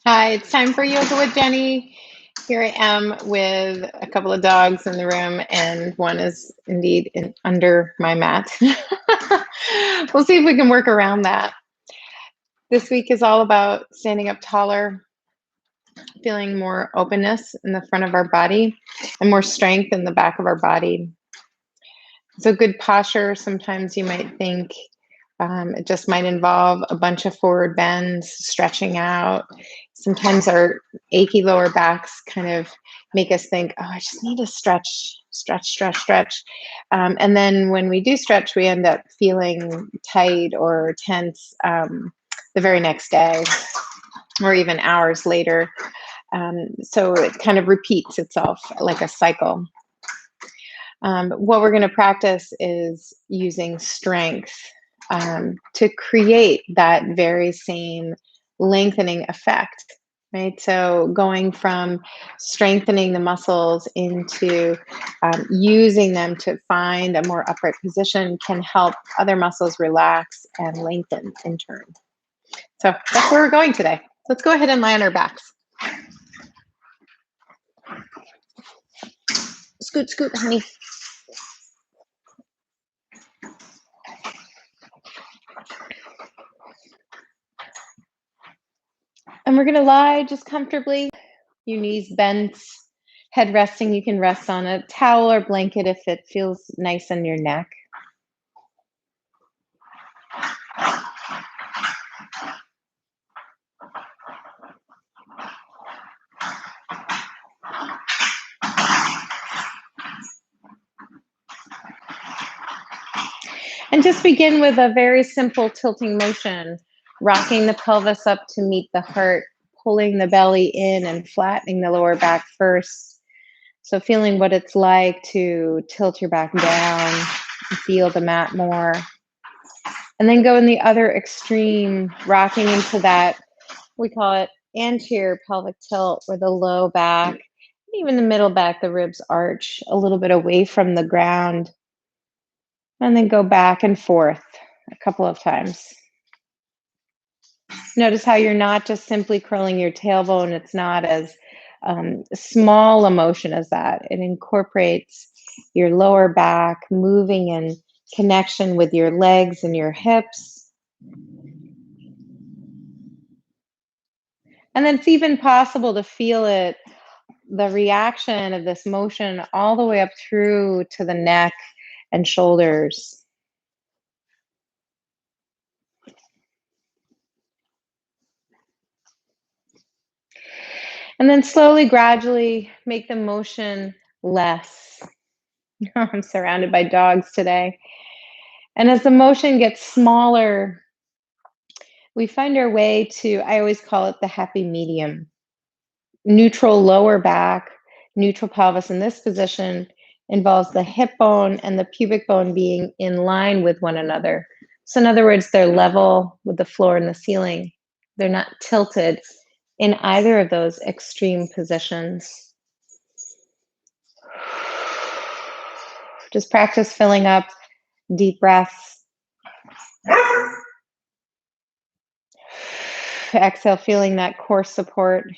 Hi, it's time for yoga with Jenny. Here I am with a couple of dogs in the room, and one is indeed under my mat. We'll see if we can work around that. This week is all about standing up taller, feeling more openness in the front of our body, and more strength in the back of our body. So, good posture, sometimes you might think it just might involve a bunch of forward bends, stretching out. Sometimes our achy lower backs kind of make us think, oh, I just need to stretch, stretch, stretch, stretch. And then when we do stretch, we end up feeling tight or tense the very next day or even hours later. So it kind of repeats itself like a cycle. What we're going to practice is using strength to create that very same lengthening effect, right? So going from strengthening the muscles into using them to find a more upright position can help other muscles relax and lengthen in turn. So that's where we're going today. Let's go ahead and lie on our backs. Scoot, scoot, honey. And we're going to lie just comfortably, your knees bent, head resting. You can rest on a towel or blanket if it feels nice on your neck. And just begin with a very simple tilting motion, rocking the pelvis up to meet the heart, pulling the belly in and flattening the lower back first. So feeling what it's like to tilt your back down and feel the mat more. And then go in the other extreme, rocking into that, we call it anterior pelvic tilt, where the low back, even the middle back, the ribs arch a little bit away from the ground. And then go back and forth a couple of times. Notice how you're not just simply curling your tailbone. It's not as small a motion as that. It incorporates your lower back, moving in connection with your legs and your hips. And then it's even possible to feel it, the reaction of this motion all the way up through to the neck and shoulders. And then slowly, gradually make the motion less. I'm surrounded by dogs today. And as the motion gets smaller, we find our way to, I always call it the happy medium. Neutral lower back, neutral pelvis in this position involves the hip bone and the pubic bone being in line with one another. So in other words, they're level with the floor and the ceiling. They're not tilted in either of those extreme positions. Just practice filling up deep breaths. Exhale, feeling that core support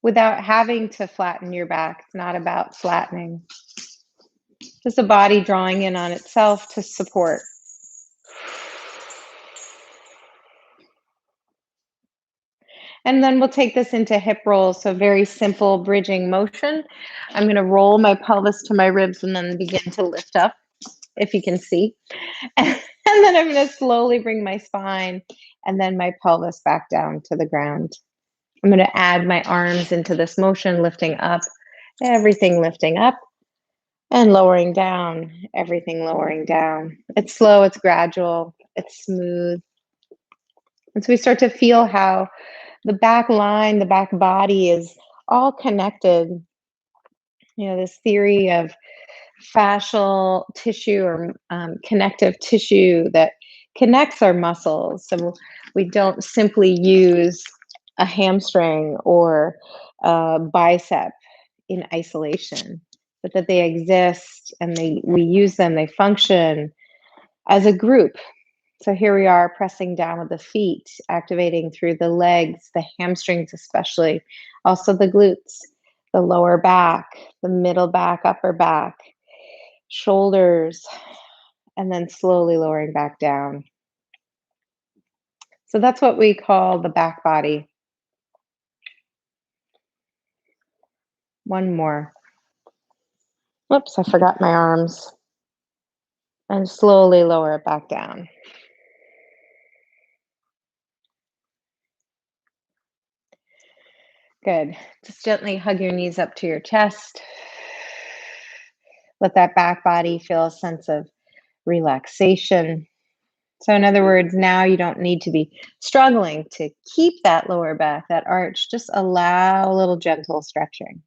without having to flatten your back. It's not about flattening. Just the body drawing in on itself to support. And then we'll take this into hip rolls. So very simple bridging motion. I'm going to roll my pelvis to my ribs and then begin to lift up, if you can see. And then I'm going to slowly bring my spine and then my pelvis back down to the ground. I'm going to add my arms into this motion, lifting up, everything lifting up, and lowering down, everything lowering down. It's slow, it's gradual, it's smooth. And so we start to feel how the back line, the back body is all connected. You know, this theory of fascial tissue or connective tissue that connects our muscles. So we don't simply use a hamstring or a bicep in isolation, but that they exist and we use them, they function as a group. So here we are pressing down with the feet, activating through the legs, the hamstrings especially, also the glutes, the lower back, the middle back, upper back, shoulders, and then slowly lowering back down. So that's what we call the back body. One more. Whoops, I forgot my arms. And slowly lower it back down. Good. Just gently hug your knees up to your chest. Let that back body feel a sense of relaxation. So in other words, now you don't need to be struggling to keep that lower back, that arch. Just allow a little gentle stretching.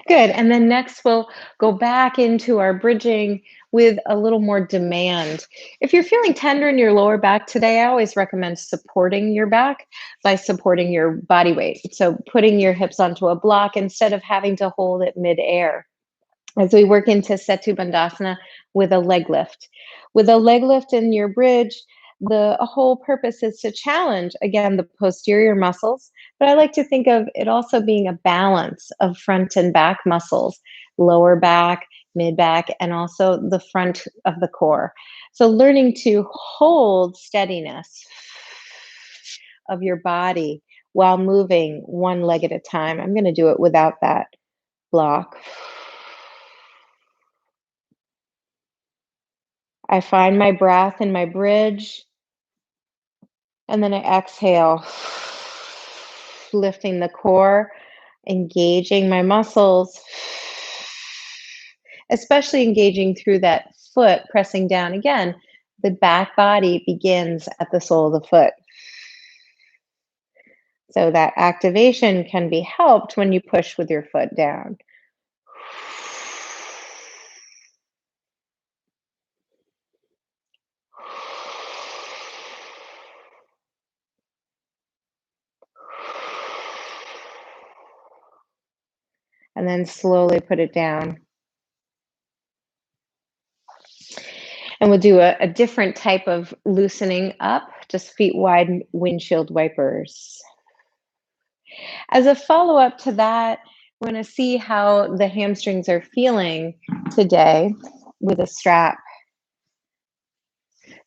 Good. And then next we'll go back into our bridging with a little more demand. If you're feeling tender in your lower back today, I always recommend supporting your back by supporting your body weight. So putting your hips onto a block instead of having to hold it midair. As we work into Setu Bandhasana with a leg lift. With a leg lift in your bridge, the whole purpose is to challenge, again, the posterior muscles, but I like to think of it also being a balance of front and back muscles, lower back, mid back, and also the front of the core. So learning to hold steadiness of your body while moving one leg at a time. I'm going to do it without that block. I find my breath in my bridge, and then I exhale, lifting the core, engaging my muscles, especially engaging through that foot, pressing down again. The back body begins at the sole of the foot. So that activation can be helped when you push with your foot down. And then slowly put it down. And we'll do a different type of loosening up, just feet wide windshield wipers. As a follow up to that, we're going to see how the hamstrings are feeling today with a strap.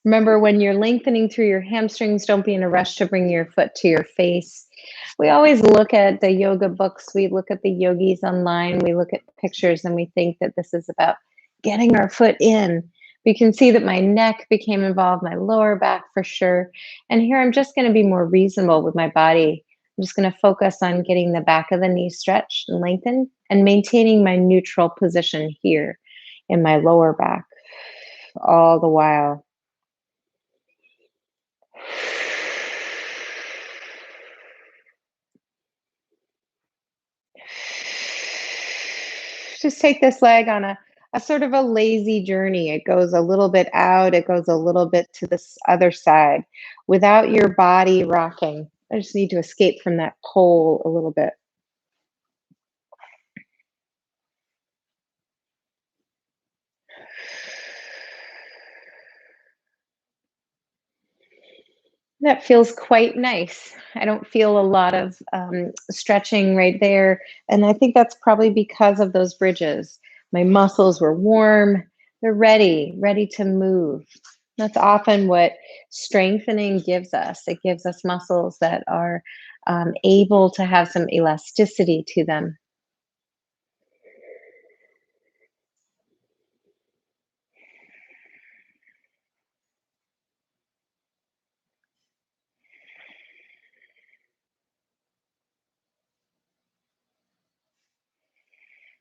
Remember, when you're lengthening through your hamstrings, don't be in a rush to bring your foot to your face. We always look at the yoga books, we look at the yogis online, we look at pictures, and we think that this is about getting our foot in. We can see that my neck became involved, my lower back for sure. And here I'm just going to be more reasonable with my body. I'm just going to focus on getting the back of the knee stretched and lengthened and maintaining my neutral position here in my lower back all the while. Just take this leg on a sort of a lazy journey. It goes a little bit out, it goes a little bit to this other side without your body rocking. I just need to escape from that pole a little bit. That feels quite nice. I don't feel a lot of stretching right there. And I think that's probably because of those bridges. My muscles were warm. They're ready to move. That's often what strengthening gives us. It gives us muscles that are able to have some elasticity to them.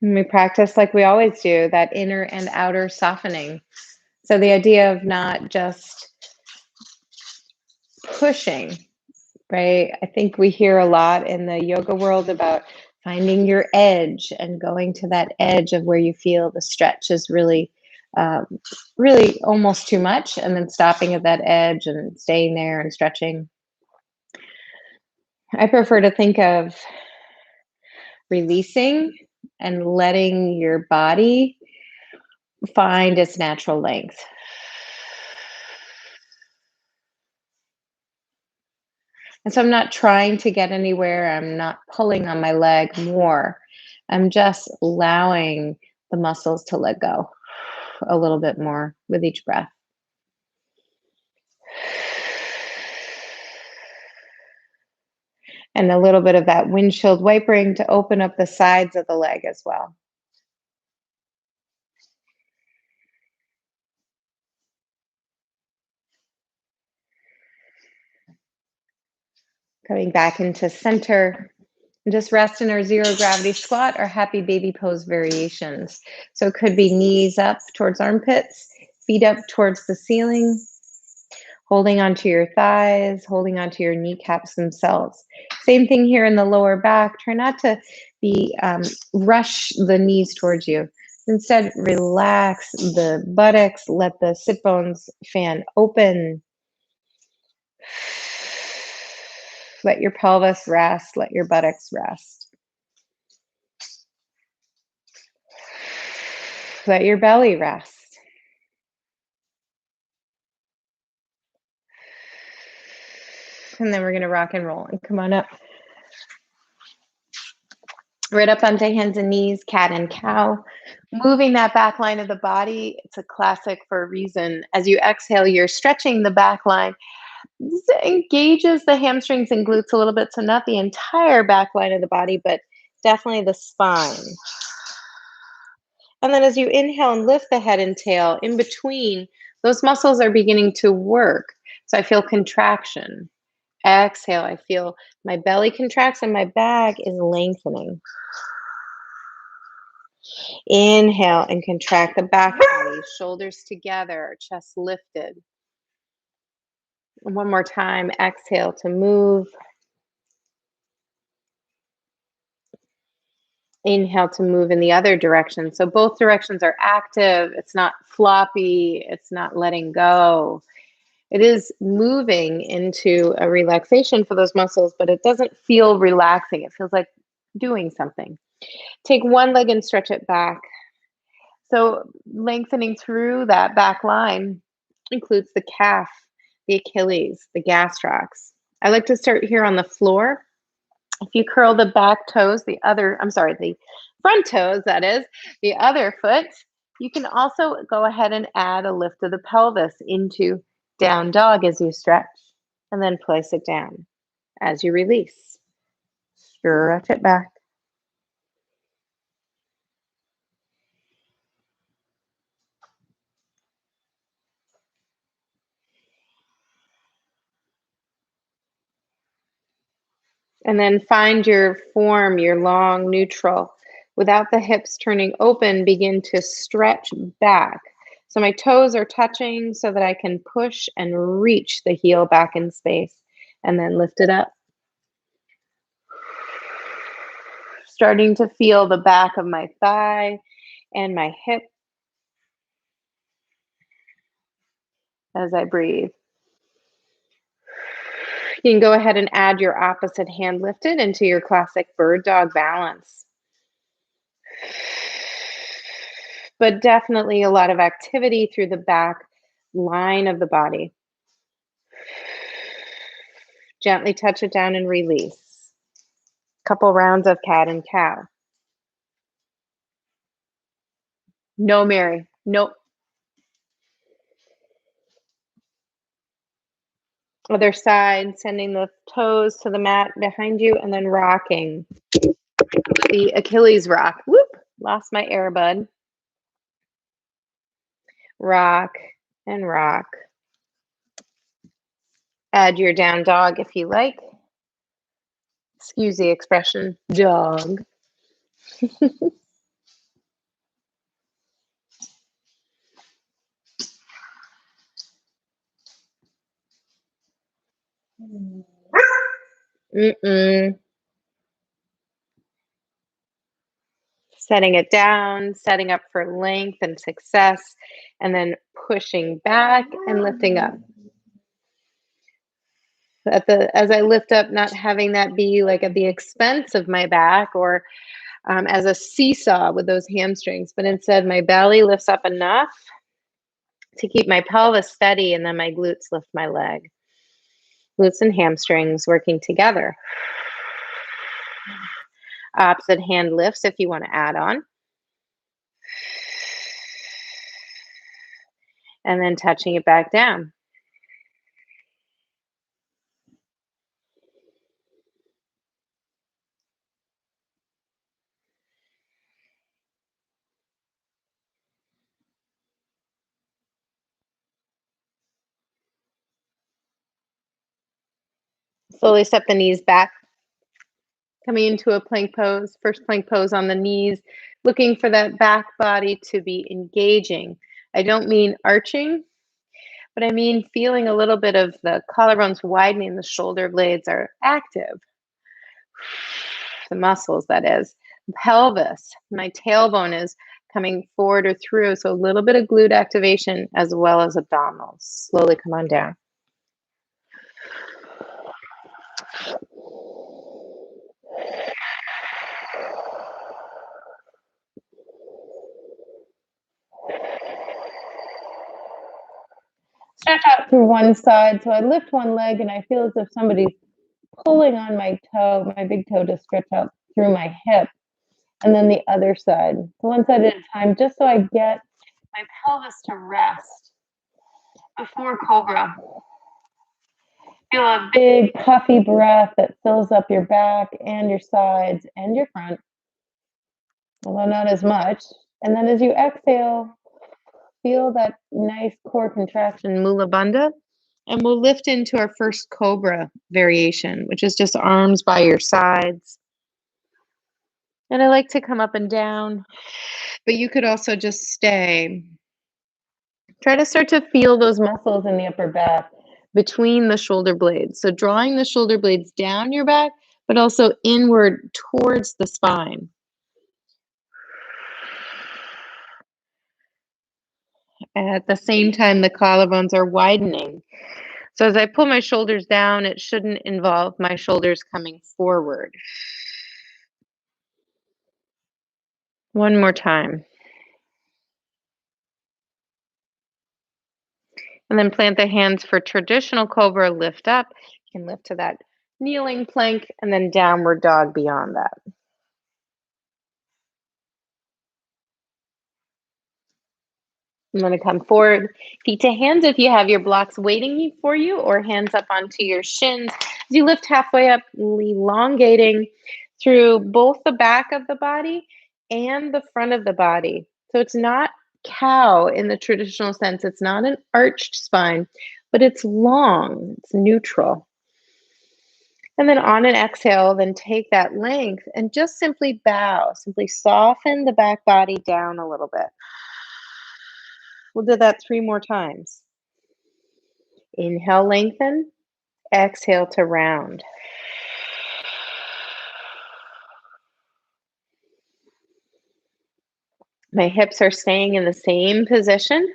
And we practice like we always do, that inner and outer softening. So the idea of not just pushing, right? I think we hear a lot in the yoga world about finding your edge and going to that edge of where you feel the stretch is really uh, really almost too much, and then stopping at that edge and staying there and stretching. I prefer to think of releasing and letting your body find its natural length. And so I'm not trying to get anywhere. I'm not pulling on my leg more. I'm just allowing the muscles to let go a little bit more with each breath. And a little bit of that windshield wipering to open up the sides of the leg as well. Coming back into center. And just rest in our zero gravity squat or happy baby pose variations. So it could be knees up towards armpits, feet up towards the ceiling, holding onto your thighs, holding onto your kneecaps themselves. Same thing here in the lower back. Try not to be rush the knees towards you. Instead, relax the buttocks, let the sit bones fan open. Let your pelvis rest, let your buttocks rest. Let your belly rest. And then we're going to rock and roll and come on up. Right up onto hands and knees, cat and cow. Moving that back line of the body. It's a classic for a reason. As you exhale, you're stretching the back line. This engages the hamstrings and glutes a little bit. So not the entire back line of the body, but definitely the spine. And then as you inhale and lift the head and tail, in between, those muscles are beginning to work. So I feel contraction. Exhale, I feel my belly contracts and my back is lengthening. Inhale and contract the back body, shoulders together, chest lifted. And one more time, exhale to move. Inhale to move in the other direction. So both directions are active. It's not floppy. It's not letting go. It is moving into a relaxation for those muscles, but it doesn't feel relaxing. It feels like doing something. Take one leg and stretch it back. So lengthening through that back line includes the calf, the Achilles, the gastrocs. I like to start here on the floor. If you curl the back toes, the front toes, that is, the other foot, you can also go ahead and add a lift of the pelvis into down dog as you stretch, and then place it down as you release. Stretch it back. And then find your form, your long neutral. Without the hips turning open, begin to stretch back. So my toes are touching so that I can push and reach the heel back in space and then lift it up. Starting to feel the back of my thigh and my hip as I breathe. You can go ahead and add your opposite hand lifted into your classic bird dog balance. But definitely a lot of activity through the back line of the body. Gently touch it down and release. Couple rounds of cat and cow. No, Mary. Nope. Other side, sending the toes to the mat behind you and then rocking. The Achilles rock. Whoop. Lost my air, bud. Rock and rock. Add your down dog if you like. Excuse the expression, dog. Mm-mm. Setting it down, setting up for length and success, and then pushing back and lifting up. As I lift up, not having that be like at the expense of my back or as a seesaw with those hamstrings, but instead my belly lifts up enough to keep my pelvis steady, and then my glutes lift my leg. Glutes and hamstrings working together. Opposite hand lifts if you want to add on. And then touching it back down. Slowly step the knees back. Coming into a plank pose, first plank pose on the knees, looking for that back body to be engaging. I don't mean arching, but I mean feeling a little bit of the collarbones widening, the shoulder blades are active. The muscles, that is. Pelvis, my tailbone is coming forward or through, so a little bit of glute activation as well as abdominals. Slowly come on down. Stretch out through one side. So I lift one leg and I feel as if somebody's pulling on my toe, my big toe, to stretch out through my hip. And then the other side. So one side at a time, just so I get my pelvis to rest before cobra. Feel a big puffy breath that fills up your back and your sides and your front, although not as much. And then as you exhale, feel that nice core contraction, mula bandha. And we'll lift into our first cobra variation, which is just arms by your sides. And I like to come up and down, but you could also just stay. Try to start to feel those muscles in the upper back between the shoulder blades. So drawing the shoulder blades down your back, but also inward towards the spine. At the same time, the collarbones are widening. So as I pull my shoulders down, it shouldn't involve my shoulders coming forward. One more time. And then plant the hands for traditional cobra, lift up. You can lift to that kneeling plank and then downward dog beyond that. I'm going to come forward, feet to hands if you have your blocks waiting for you, or hands up onto your shins. As you lift halfway up, elongating through both the back of the body and the front of the body. So it's not cow in the traditional sense. It's not an arched spine, but it's long, it's neutral. And then on an exhale, then take that length and just simply bow, simply soften the back body down a little bit. We'll do that 3 more times. Inhale, lengthen. Exhale to round. My hips are staying in the same position.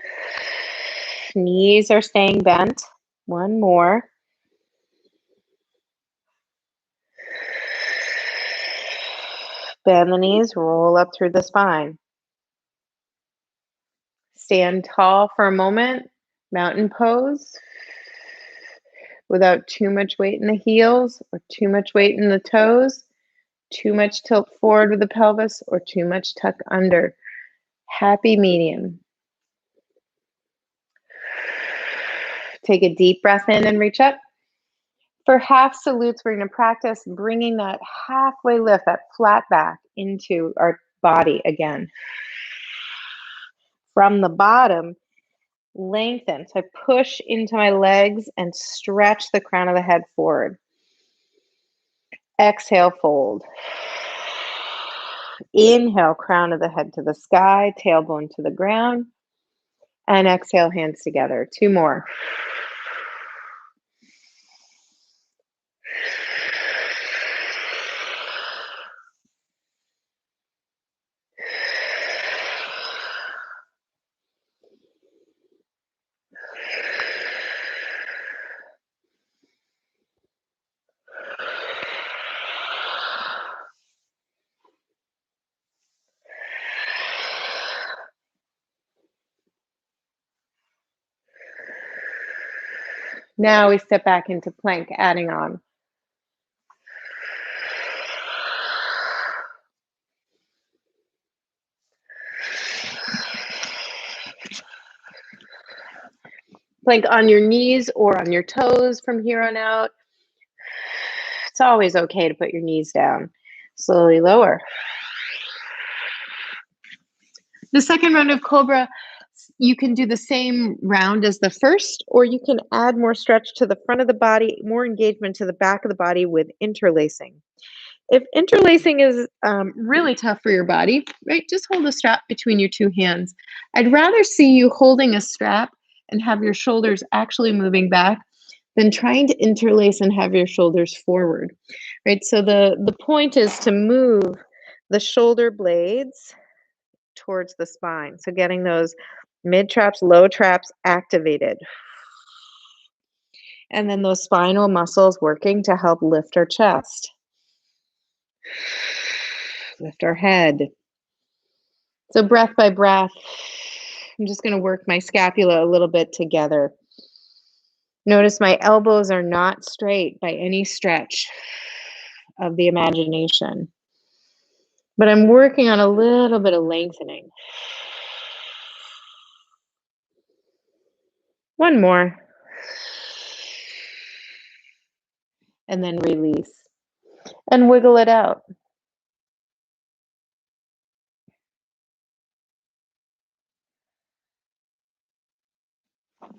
Knees are staying bent. One more. Bend the knees, roll up through the spine. Stand tall for a moment, mountain pose, without too much weight in the heels or too much weight in the toes, too much tilt forward with the pelvis or too much tuck under. Happy medium. Take a deep breath in and reach up. For half salutes, we're going to practice bringing that halfway lift, that flat back, into our body again. From the bottom, lengthen. So I push into my legs and stretch the crown of the head forward. Exhale, fold. Inhale, crown of the head to the sky, tailbone to the ground. And exhale, hands together. 2 more. Now we step back into plank, adding on. Plank on your knees or on your toes from here on out. It's always okay to put your knees down. Slowly lower. The second round of Cobra, you can do the same round as the first, or you can add more stretch to the front of the body, more engagement to the back of the body with interlacing. If interlacing is really tough for your body, right, just hold a strap between your two hands. I'd rather see you holding a strap and have your shoulders actually moving back than trying to interlace and have your shoulders forward, right? So the point is to move the shoulder blades towards the spine. So getting those mid traps, low traps activated. And then those spinal muscles working to help lift our chest, lift our head. So breath by breath, I'm just going to work my scapula a little bit together. Notice my elbows are not straight by any stretch of the imagination, but I'm working on a little bit of lengthening. One more. And then release. And wiggle it out.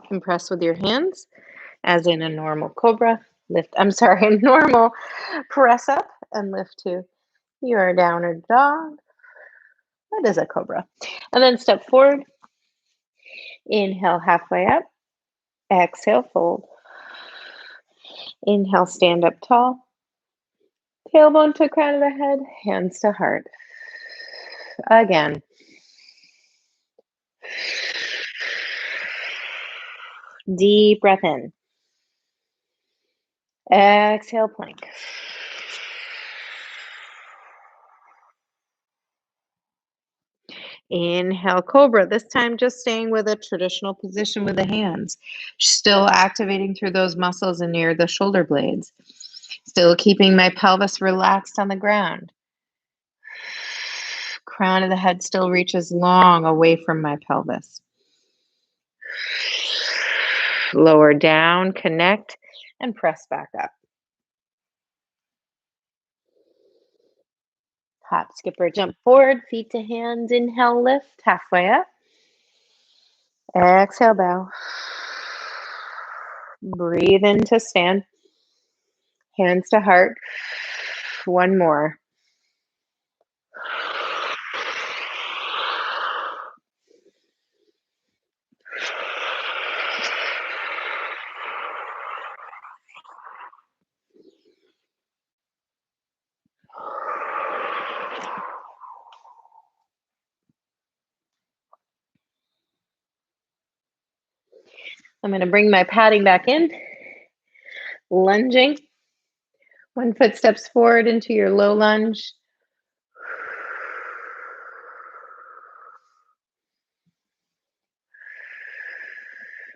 Compress with your hands, as in a normal cobra. Lift, I'm sorry, a normal press up and lift to your downward dog. That is a cobra. And then step forward. Inhale, halfway up. Exhale, fold. Inhale, stand up tall. Tailbone to crown of the head, hands to heart. Again. Deep breath in. Exhale, plank. Inhale, cobra. This time just staying with a traditional position with the hands. Still activating through those muscles and near the shoulder blades. Still keeping my pelvis relaxed on the ground. Crown of the head still reaches long away from my pelvis. Lower down, connect, and press back up. Hop, skip, or jump forward, feet to hands. Inhale, lift, halfway up. Exhale, bow. Breathe in to stand. Hands to heart. One more. I'm going to bring my padding back in. Lunging. One foot steps forward into your low lunge.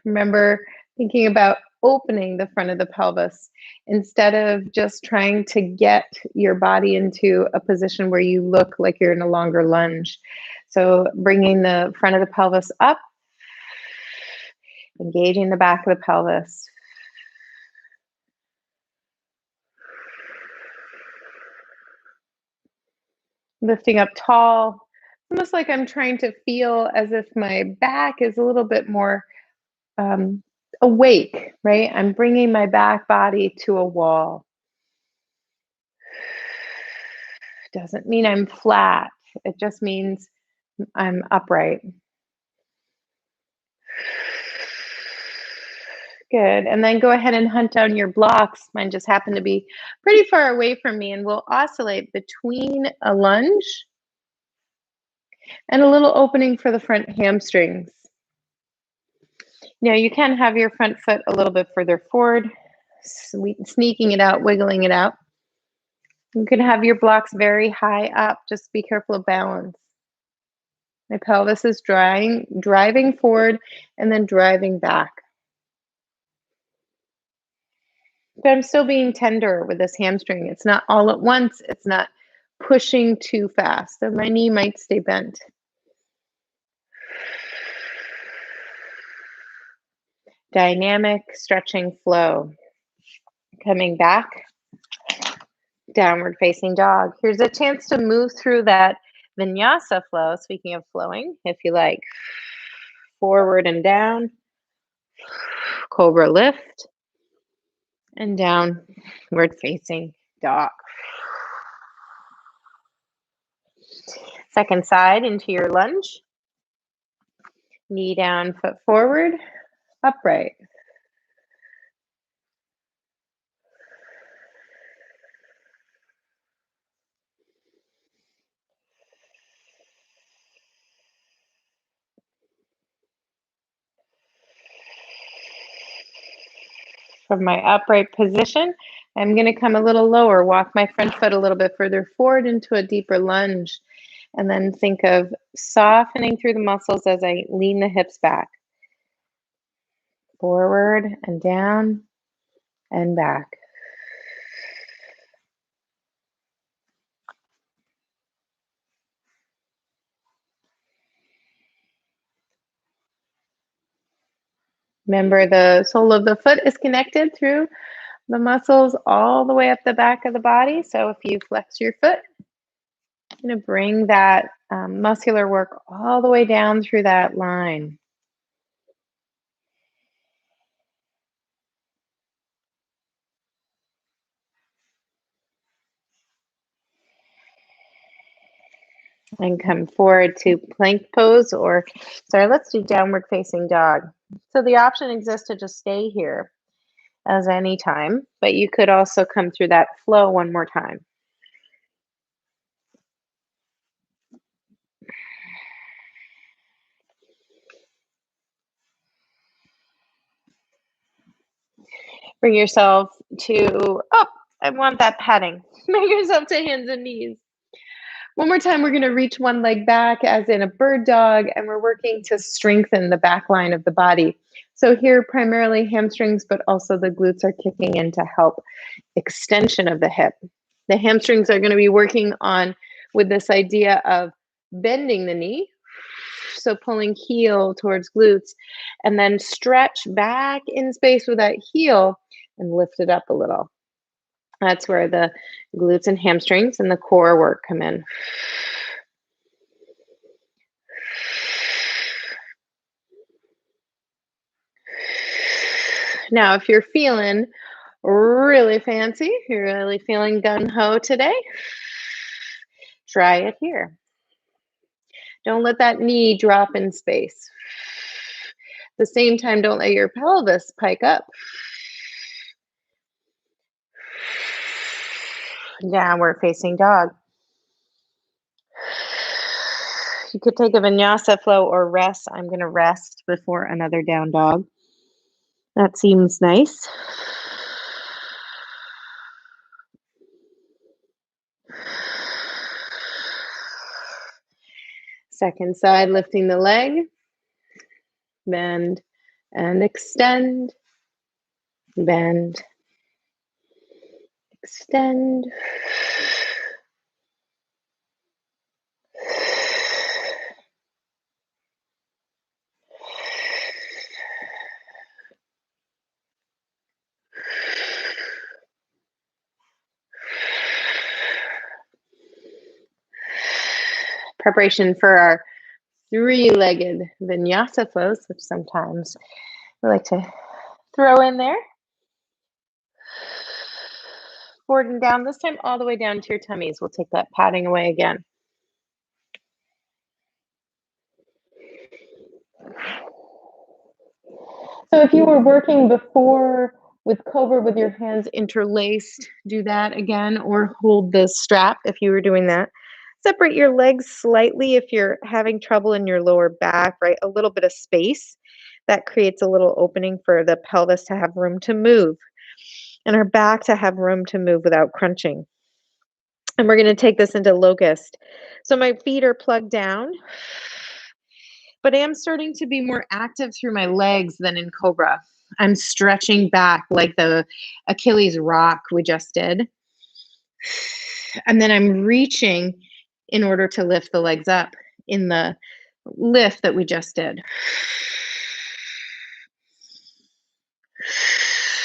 Remember thinking about opening the front of the pelvis instead of just trying to get your body into a position where you look like you're in a longer lunge. So bringing the front of the pelvis up, engaging the back of the pelvis. Lifting up tall, almost like I'm trying to feel as if my back is a little bit more awake, right? I'm bringing my back body to a wall. Doesn't mean I'm flat. It just means I'm upright. Good. And then go ahead and hunt down your blocks. Mine just happen to be pretty far away from me, and we'll oscillate between a lunge and a little opening for the front hamstrings. Now you can have your front foot a little bit further forward, sneaking it out, wiggling it out. You can have your blocks very high up. Just be careful of balance. My pelvis is driving forward and then driving back. But I'm still being tender with this hamstring. It's not all at once. It's not pushing too fast. So my knee might stay bent. Dynamic stretching flow. Coming back, downward facing dog. Here's a chance to move through that vinyasa flow. Speaking of flowing, if you like, forward and down, cobra lift, and downward facing dog. Second side into your lunge. Knee down, foot forward, upright. From my upright position, I'm going to come a little lower, walk my front foot a little bit further forward into a deeper lunge, and then think of softening through the muscles as I lean the hips back. Forward and down and back. Remember, the sole of the foot is connected through the muscles all the way up the back of the body. So if you flex your foot, you're going to bring that muscular work all the way down through that line. And come forward to plank pose, or sorry, let's do downward facing dog. So the option exists to just stay here as any time, but you could also come through that flow one more time. Bring yourself to, oh, I want that padding. Bring yourself to hands and knees. One more time, we're going to reach one leg back as in a bird dog, and we're working to strengthen the back line of the body. So here, primarily hamstrings, but also the glutes are kicking in to help extension of the hip. The hamstrings are going to be working on with this idea of bending the knee, so pulling heel towards glutes, and then stretch back in space with that heel and lift it up a little. That's where the glutes and hamstrings and the core work come in. Now, if you're feeling really fancy, you're really feeling gung-ho today, try it here. Don't let that knee drop in space. At the same time, don't let your pelvis pike up. Downward facing dog. You could take a vinyasa flow or rest. I'm going to rest before another down dog. That seems nice. Second side, lifting the leg. Bend and extend. Bend. Extend. Preparation for our three-legged vinyasa flows, which sometimes we like to throw in there. Forward and down, this time all the way down to your tummies. We'll take that padding away again. So if you were working before with cobra with your hands interlaced, do that again, or hold the strap if you were doing that. Separate your legs slightly if you're having trouble in your lower back, right? A little bit of space. That creates a little opening for the pelvis to have room to move and our back to have room to move without crunching. And we're going to take this into locust. So my feet are plugged down, but I am starting to be more active through my legs than in cobra. I'm stretching back like the Achilles rock we just did. And then I'm reaching in order to lift the legs up in the lift that we just did.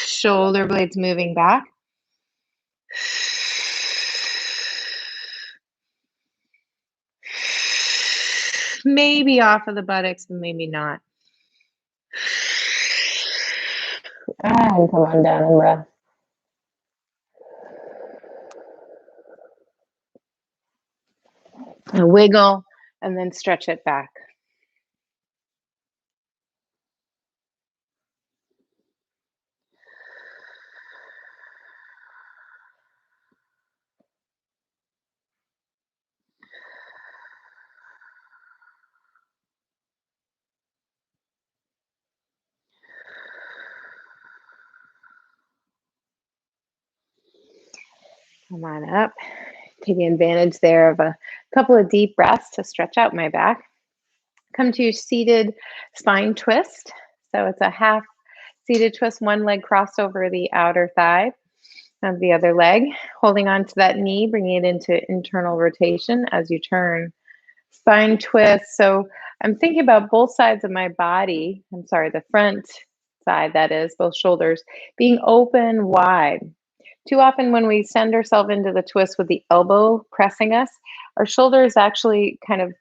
Shoulder blades moving back. Maybe off of the buttocks, but maybe not. And come on down and breath. And wiggle and then stretch it back. Come on up. Taking advantage there of a couple of deep breaths to stretch out my back. Come to seated spine twist. So it's a half seated twist, one leg crossed over the outer thigh of the other leg, holding on to that knee, bringing it into internal rotation as you turn. Spine twist. So I'm thinking about both sides of my body. I'm sorry, the front side, that is, both shoulders, being open wide. Too often, when we send ourselves into the twist with the elbow pressing us, our shoulder is actually kind of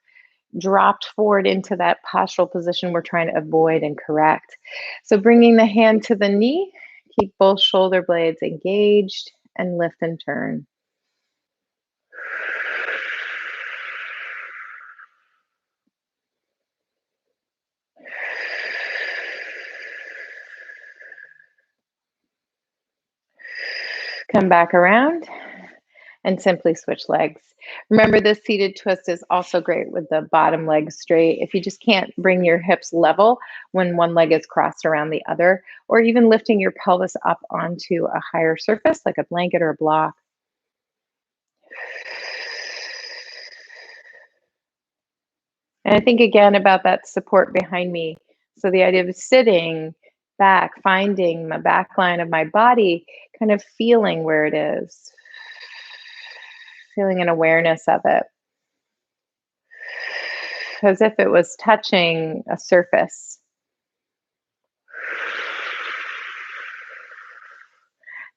dropped forward into that postural position we're trying to avoid and correct. So, bringing the hand to the knee, keep both shoulder blades engaged and lift and turn. Come back around and simply switch legs. Remember, this seated twist is also great with the bottom leg straight. If you just can't bring your hips level when one leg is crossed around the other, or even lifting your pelvis up onto a higher surface like a blanket or a block. And I think again about that support behind me. So the idea of sitting back, finding the back line of my body, kind of feeling where it is, feeling an awareness of it, as if it was touching a surface.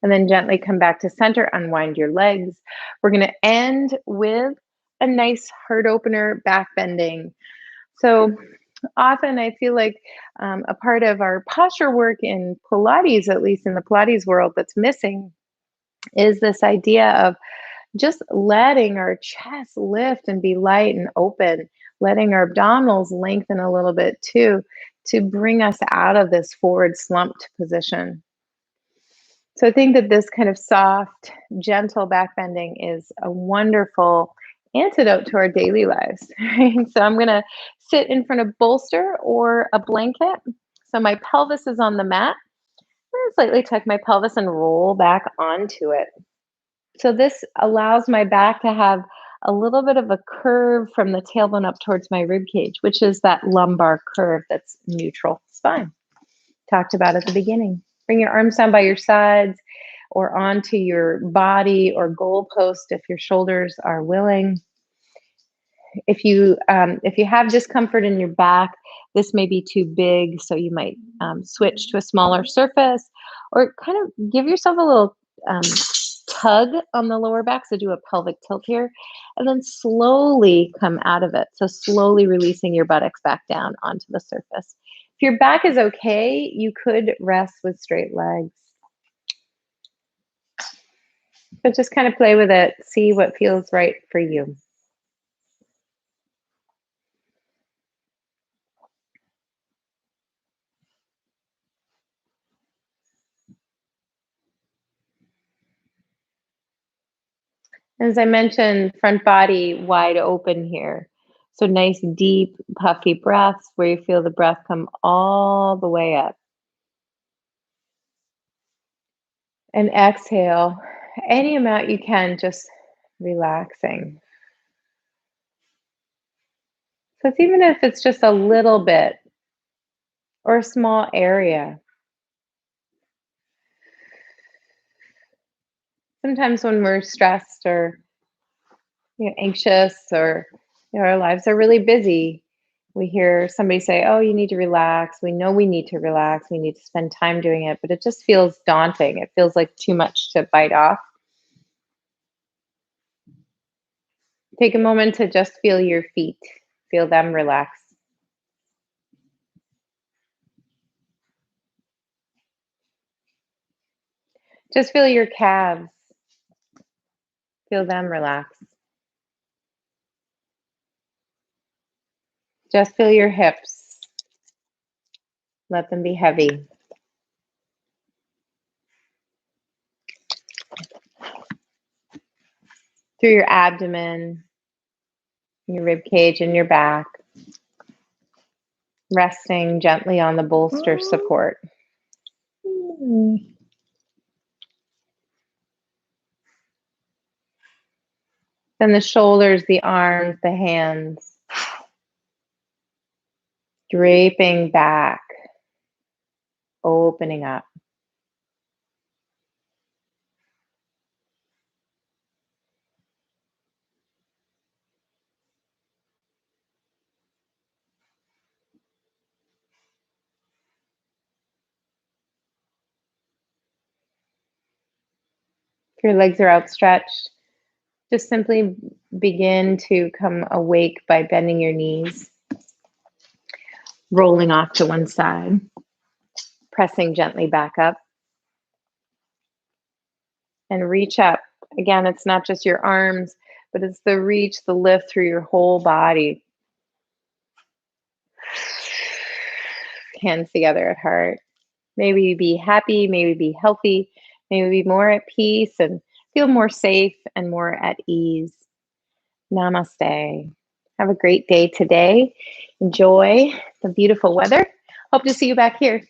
And then gently come back to center, unwind your legs. We're going to end with a nice heart opener, back bending. So often I feel like a part of our posture work in Pilates, at least in the Pilates world, that's missing is this idea of just letting our chest lift and be light and open, letting our abdominals lengthen a little bit too, to bring us out of this forward slumped position. So I think that this kind of soft, gentle back bending is a wonderful antidote to our daily lives. Right? So I'm going to sit in front of bolster or a blanket. So my pelvis is on the mat. I'm going to slightly tuck my pelvis and roll back onto it. So this allows my back to have a little bit of a curve from the tailbone up towards my rib cage, which is that lumbar curve that's neutral spine. Talked about at the beginning. Bring your arms down by your sides or onto your body or goalpost if your shoulders are willing. If you have discomfort in your back, this may be too big, so you might switch to a smaller surface, or kind of give yourself a little tug on the lower back. So do a pelvic tilt here, and then slowly come out of it. So slowly releasing your buttocks back down onto the surface. If your back is okay, you could rest with straight legs. But just kind of play with it, see what feels right for you. As I mentioned, front body wide open here. So nice, deep, puffy breaths where you feel the breath come all the way up. And exhale any amount you can, just relaxing. So it's even if it's just a little bit or a small area. Sometimes when we're stressed or anxious, or our lives are really busy, we hear somebody say, oh, you need to relax. We know we need to relax. We need to spend time doing it, but it just feels daunting. It feels like too much to bite off. Take a moment to just feel your feet. Feel them relax. Just feel your calves. Feel them relax. Just feel your hips. Let them be heavy. Through your abdomen, your rib cage, and your back. Resting gently on the bolster support. Then the shoulders, the arms, the hands. Draping back. Opening up. If your legs are outstretched, just simply begin to come awake by bending your knees, rolling off to one side, pressing gently back up, and reach up. Again, it's not just your arms, but it's the reach, the lift through your whole body. Hands together at heart. May we be happy, may we be healthy, may we be more at peace and feel more safe and more at ease. Namaste. Have a great day today. Enjoy the beautiful weather. Hope to see you back here.